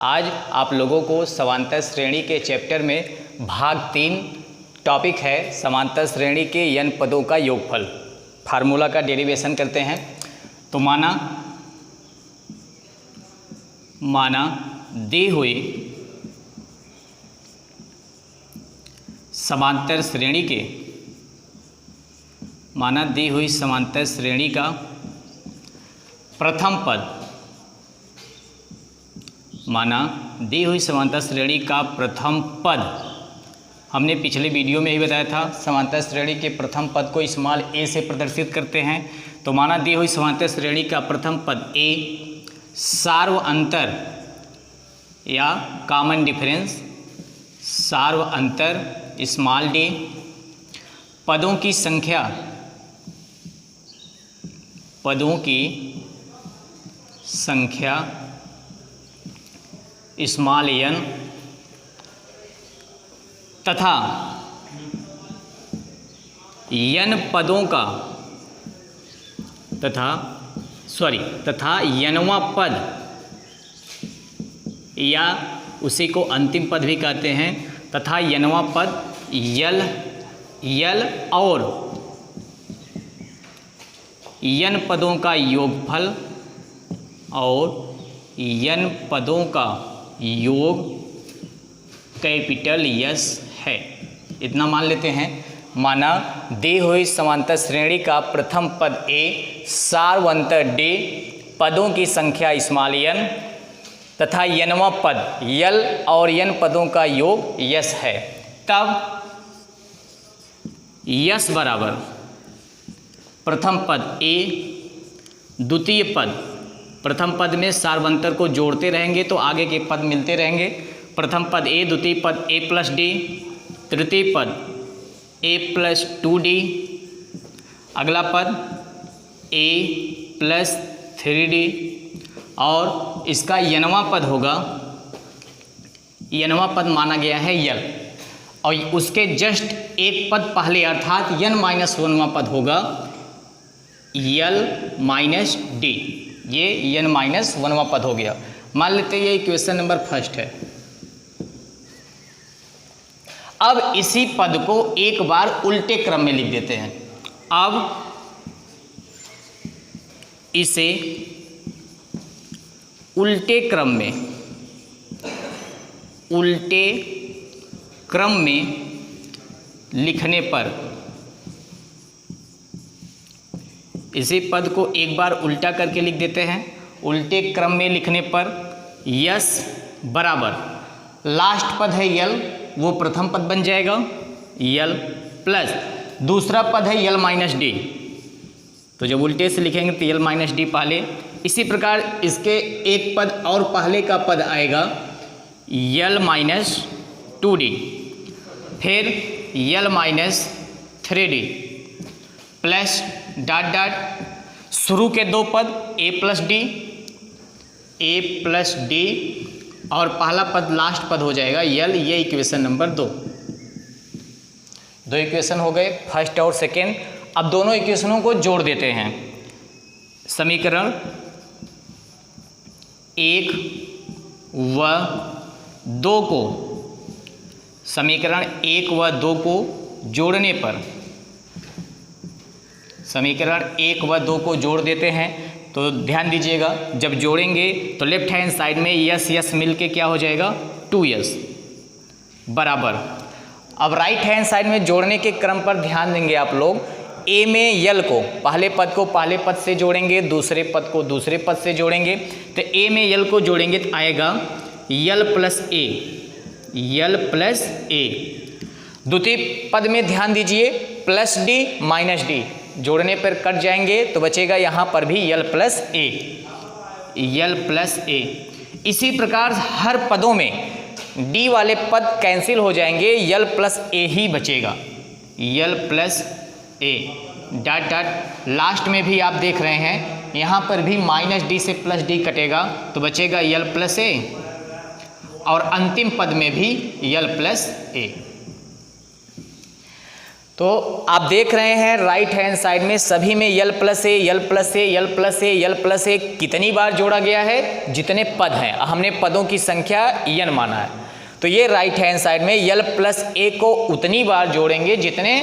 आज आप लोगों को समांतर श्रेणी के चैप्टर में भाग 3 टॉपिक है समांतर श्रेणी के n पदों का योगफल। फार्मूला का डेरिवेशन करते हैं। तो माना दी हुई समांतर श्रेणी का प्रथम पद, माना दी हुई समांतर श्रेणी का प्रथम पद, हमने पिछले वीडियो में ही बताया था समांतर श्रेणी के प्रथम पद को स्मॉल a से प्रदर्शित करते हैं। तो माना दी हुई समांतर श्रेणी का प्रथम पद a सार्व अंतर या कॉमन डिफरेंस, सार्व अंतर स्मॉल d, पदों की संख्या स्मॉल n तथा nवां पद या उसी को अंतिम पद भी कहते हैं, तथा nवां पद यल और n पदों का योगफल और n पदों का योग कैपिटल यस है। इतना मान लेते हैं। माना दी हुई समांतर श्रेणी का प्रथम पद a सार्व अंतर d, पदों की संख्या स्मॉल n तथा nवां पद यल और n पदों का योग यस है। तब यस बराबर प्रथम पद a, द्वितीय पद, प्रथम पद में सार्वंतर को जोड़ते रहेंगे तो आगे के पद मिलते रहेंगे। प्रथम पद a, द्वितीय पद a प्लस d, तृतीय पद a प्लस 2d, अगला पद a प्लस 3d और इसका nवां पद होगा, nवां पद माना गया है यल, और उसके जस्ट एक पद पहले अर्थात n-1वां पद होगा यल माइनस डी। ये n-1वां पद हो गया। मान लेते हैं ये इक्वेशन नंबर फर्स्ट है। अब इसी पद को एक बार उल्टे क्रम में लिख देते हैं। अब इसे उल्टे क्रम में लिखने पर, इसी पद को एक बार उल्टा करके लिख देते हैं। उल्टे क्रम में लिखने पर यस बराबर लास्ट पद है यल, वो प्रथम पद बन जाएगा यल, प्लस दूसरा पद है यल माइनस डी। तो जब उल्टे से लिखेंगे तो यल माइनस डी पहले। इसी प्रकार इसके एक पद और पहले का पद आएगा यल माइनस 2d, फिर L minus 3d plus dot dot शुरू के दो पद a प्लस डी और पहला पद लास्ट पद हो जाएगा यल। ये इक्वेशन नंबर 2। दो इक्वेशन हो गए, फर्स्ट और सेकेंड। अब दोनों इक्वेशनों को जोड़ देते हैं। समीकरण 1 व 2 को, समीकरण 1 व 2 को जोड़ने पर, समीकरण 1 व 2 को जोड़ देते हैं। तो ध्यान दीजिएगा, जब जोड़ेंगे तो लेफ्ट हैंड साइड में यस यस मिल के क्या हो जाएगा 2s बराबर। अब राइट हैंड साइड में जोड़ने के क्रम पर ध्यान देंगे आप लोग। a में यल को, पहले पद को पहले पद से जोड़ेंगे, दूसरे पद को दूसरे पद से जोड़ेंगे। तो a में यल को जोड़ेंगे तो आएगा यल प्लस a। द्वितीय पद में ध्यान दीजिए प्लस d माइनस d, जोड़ने पर कट जाएंगे तो बचेगा यहाँ पर भी यल प्लस ए। इसी प्रकार हर पदों में d वाले पद कैंसिल हो जाएंगे, यल प्लस ए ही बचेगा, L plus a dot dot. Last में भी आप देख रहे हैं यहाँ पर भी माइनस डी से प्लस डी कटेगा तो बचेगा यल प्लस ए, और अंतिम पद में भी यल प्लस ए। तो आप देख रहे हैं राइट हैंड साइड में सभी में यल प्लस ए यल प्लस ए यल प्लस ए यल प्लस ए कितनी बार जोड़ा गया है, जितने पद हैं। हमने पदों की संख्या n माना है, तो ये राइट हैंड साइड में यल प्लस ए को उतनी बार जोड़ेंगे जितने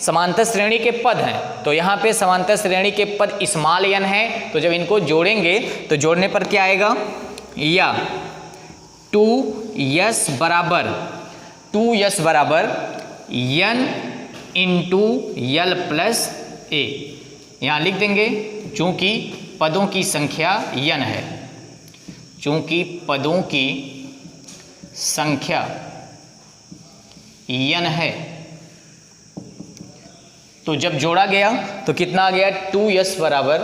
समांतर श्रेणी के पद हैं। तो यहाँ पे समांतर श्रेणी के पद स्मॉल n है, तो जब इनको जोड़ेंगे तो जोड़ने पर क्या आएगा, या 2s बराबर n इंटू यल प्लस ए। यहाँ लिख देंगे चूंकि पदों की संख्या n है, चूंकि पदों की संख्या n है, तो जब जोड़ा गया तो कितना आ गया 2s बराबर,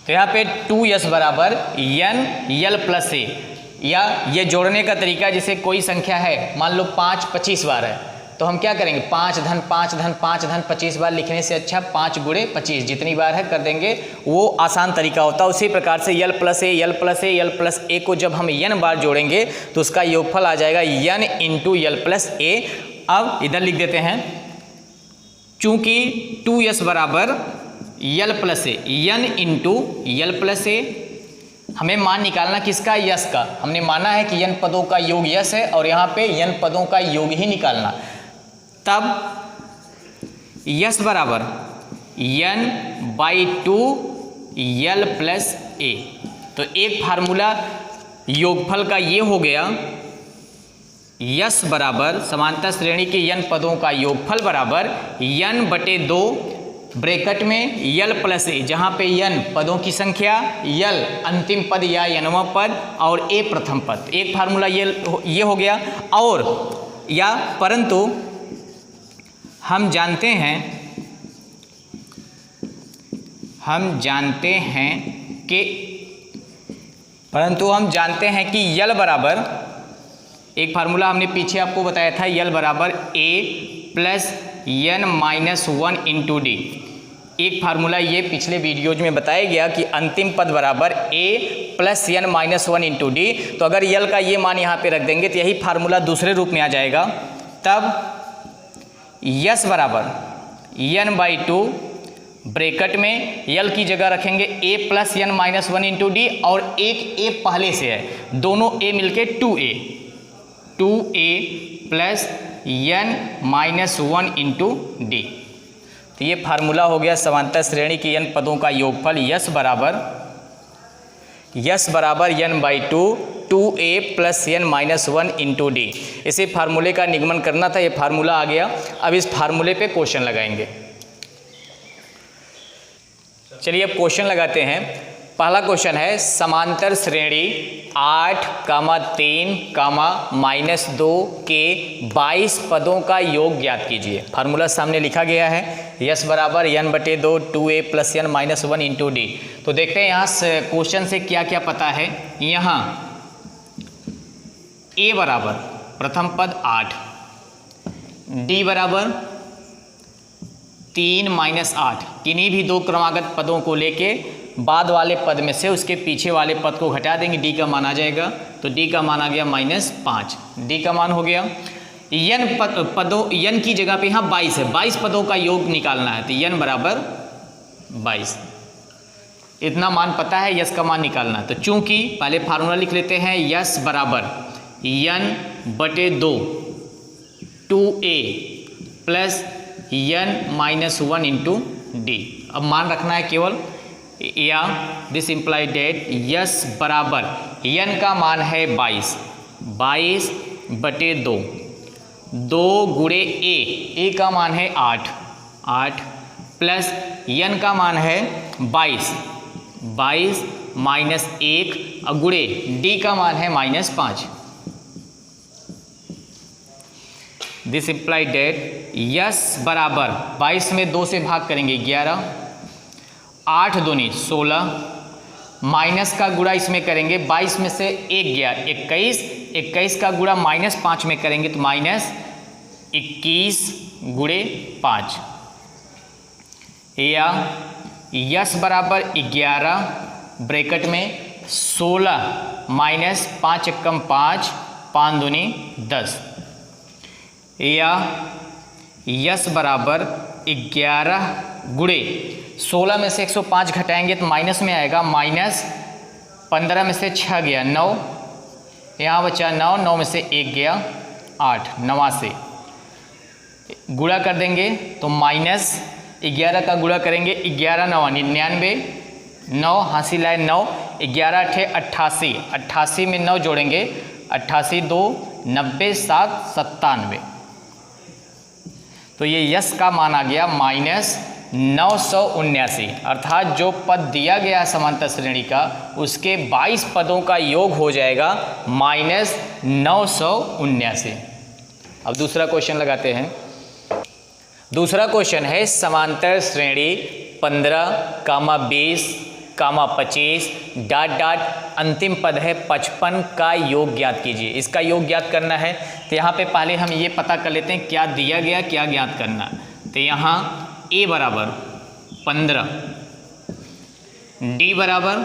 तो यहाँ पे 2s बराबर n यल प्लस ए। या ये जोड़ने का तरीका, जैसे कोई संख्या है मान लो 5 25 बार है, तो हम क्या करेंगे 5 धन 5 धन 5 धन 25 बार लिखने से अच्छा 5 गुणे 25 जितनी बार है कर देंगे, वो आसान तरीका होता है। उसी प्रकार से यल प्लस ए यल प्लस ए यल प्लस ए को जब हम n बार जोड़ेंगे तो उसका योगफल आ जाएगा n इंटू यल प्लस ए। अब इधर लिख देते हैं चूंकि 2s बराबर यल प्लस ए n इंटू यल प्लस ए। हमें मान निकालना किसका, यस का। हमने माना है कि n पदों का योग यस है और यहाँ पे n पदों का योग ही निकालना। तब यस बराबर n/2 यल प्लस ए। तो एक फार्मूला योगफल का ये हो गया, यस बराबर समांतर श्रेणी के n पदों का योगफल बराबर n/2 ब्रैकेट में यल प्लस ए, जहाँ पे n पदों की संख्या, यल अंतिम पद या nवां पद और ए प्रथम पद। एक फार्मूला ये हो गया। और या परंतु हम जानते हैं कि यल बराबर, एक फार्मूला हमने पीछे आपको बताया था, यल बराबर a plus n-1 into D. एक फार्मूला ये पिछले वीडियोज में बताया गया कि अंतिम पद बराबर a plus n-1 into D. तो अगर यल का ये मान यहाँ पे रख देंगे तो यही फार्मूला दूसरे रूप में आ जाएगा। तब यस बराबर n/2 ब्रैकेट में यल की जगह रखेंगे a plus n-1 into D और एक a पहले से है, दोनों a मिलके 2a plus n-1 into D. तो ये फार्मूला हो गया समांतर श्रेणी की n पदों का योगफल यस बराबर n/2 2a plus n-1 into D. इसी फार्मूले का निगमन करना था, ये फार्मूला आ गया। अब इस फार्मूले पे क्वेश्चन लगाएंगे। चलिए अब क्वेश्चन लगाते हैं। पहला क्वेश्चन है समांतर श्रेणी 8, 3, -2 के 22 पदों का योग ज्ञात कीजिए। फार्मूला सामने लिखा गया है, यस बराबर n/2 2a plus n-1 into D. तो देखते हैं यहाँ क्वेश्चन से क्या क्या पता है। यहाँ a बराबर प्रथम पद 8, d बराबर 3 - 8, किन्हीं भी दो क्रमागत पदों को लेके बाद वाले पद में से उसके पीछे वाले पद को घटा देंगे, डी का मान आ जाएगा। तो डी का मान आ गया -5, डी का मान हो गया। n की जगह पे यहाँ 22 है, 22 पदों का योग निकालना है, तो n बराबर 22। इतना मान पता है, यस का मान निकालना है। तो चूंकि पहले फार्मूला लिख लेते हैं, यस बराबर n/2 2a plus n-1 into D. अब मान रखना है केवल, या दिस इम्प्लाई डेट यस बराबर n का मान है 22/2, 2 गुणे a का मान है 8 प्लस n का मान है 22 माइनस 1 गुणे d का मान है -5। दिस इम्प्लाई डेट यस बराबर 22 में 2 से भाग करेंगे 11, 8 दूनी 16, माइनस का गुणा इसमें करेंगे 22 में से 1 गया 21, 21 का गुणा -5 में करेंगे तो -21 गुणे 5। या यस बराबर 11 ब्रैकेट में 16 माइनस 5 एकम 5, 5 दूनी 10। या यस बराबर 11 गुणे 16 में से 105 घटाएंगे तो माइनस में आएगा, माइनस 15 में से 6 गया 9, यहाँ बचा 9, 9 में से 1 गया 8, 89 गुणा कर देंगे तो माइनस 11 का गुणा करेंगे, 11 9 99, 9 हासिल आए 9, 11 8 88, 88 में 9 जोड़ेंगे, 88 2 90 7 97। तो ये यस का मान आ गया माइनस 979, अर्थात जो पद दिया गया है समांतर श्रेणी का उसके 22 पदों का योग हो जाएगा माइनस 979। अब दूसरा क्वेश्चन लगाते हैं। दूसरा क्वेश्चन है समांतर श्रेणी 15, 20, 25 डॉट डॉट अंतिम पद है 55 का योग ज्ञात कीजिए। इसका योग ज्ञात करना है तो यहाँ पे पहले हम ये पता कर लेते हैं क्या दिया गया, क्या ज्ञात करना। तो यहाँ a बराबर 15, d बराबर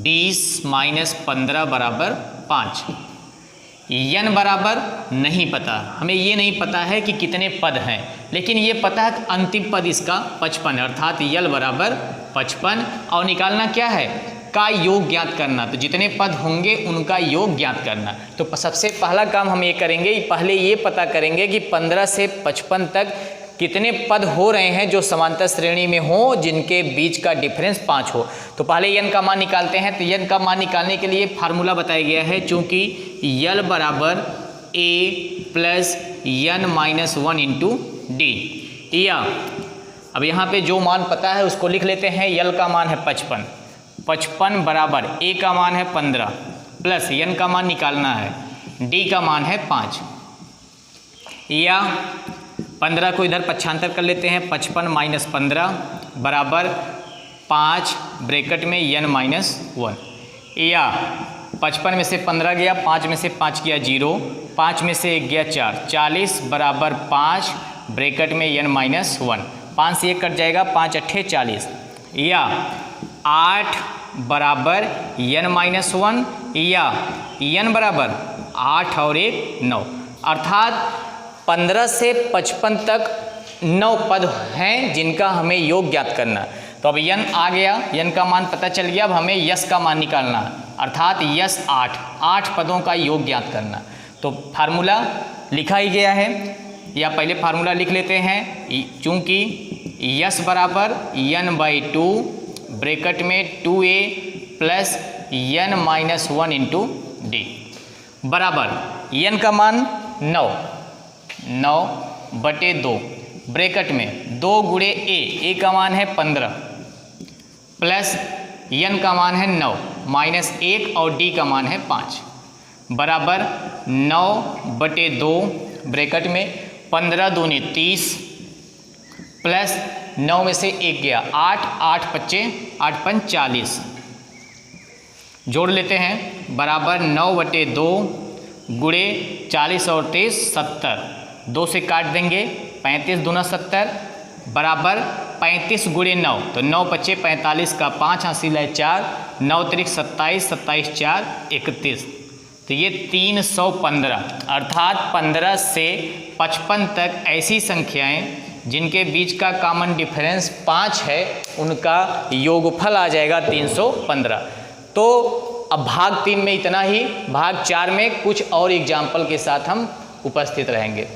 20 माइनस 15 बराबर 5, n बराबर नहीं पता, हमें ये नहीं पता है कि कितने पद हैं, लेकिन ये पता है कि अंतिम पद इसका 55 है, अर्थात यल बराबर 55। और निकालना क्या है, का योग ज्ञात करना। तो जितने पद होंगे उनका योग ज्ञात करना। तो सबसे पहला काम हम ये करेंगे, पहले ये पता करेंगे कि 15 से 55 तक कितने पद हो रहे हैं जो समांतर श्रेणी में हो, जिनके बीच का डिफरेंस 5 हो। तो पहले n का मान निकालते हैं। तो n का मान निकालने के लिए फार्मूला बताया गया है, चूंकि यल बराबर a plus n minus 1 into D. या अब यहाँ पे जो मान पता है उसको लिख लेते हैं। यल का मान है 55, 55 बराबर a का मान है 15 प्लस n का मान निकालना है, d का मान है 5। या 15 को इधर पक्षांतर कर लेते हैं, 55 माइनस 15 बराबर 5 ब्रैकेट में n माइनस 1। या 55 में से 15 गया, 5 में से 5 गया 0, 5 में से 1 गया 4, 40 बराबर 5 ब्रैकेट में n माइनस 1। 5 से 1 कट जाएगा, 5 अट्ठे 40। या 8 बराबर n माइनस 1। या n बराबर 8 और 1 9, अर्थात 15 से 55 तक 9 पद हैं जिनका हमें योग ज्ञात करना। तो अब n आ गया, n का मान पता चल गया। अब हमें यस का मान निकालना है, अर्थात यस 8 पदों का योग ज्ञात करना। तो फार्मूला लिखा ही गया है, या पहले फार्मूला लिख लेते हैं। चूंकि यस बराबर n/2 ब्रैकेट में 2a plus n minus 1 into D बराबर n का मान 9/2 ब्रैकेट में 2 गुणे a का मान है 15 प्लस n का मान है 9 माइनस 1 और d का मान है 5 बराबर 9/2 ब्रैकेट में 15 दूनी 30 प्लस 9 में से 1 गया 8, 8 5 40 जोड़ लेते हैं, बराबर 9/2 गुणे 40 और 23 70, 2 से काट देंगे, 35 दूना 70 बराबर 35 गुणे 9, तो 9 पच्चे 45 का 5 हासिल है 4, 9 त्रिक 27, 27 4 31। तो ये 315, अर्थात 15 से 55 तक ऐसी संख्याएं जिनके बीच का कॉमन डिफरेंस 5 है, उनका योगफल आ जाएगा 315। तो अब भाग 3 में इतना ही, भाग 4 में कुछ और एग्जाम्पल के साथ हम उपस्थित रहेंगे।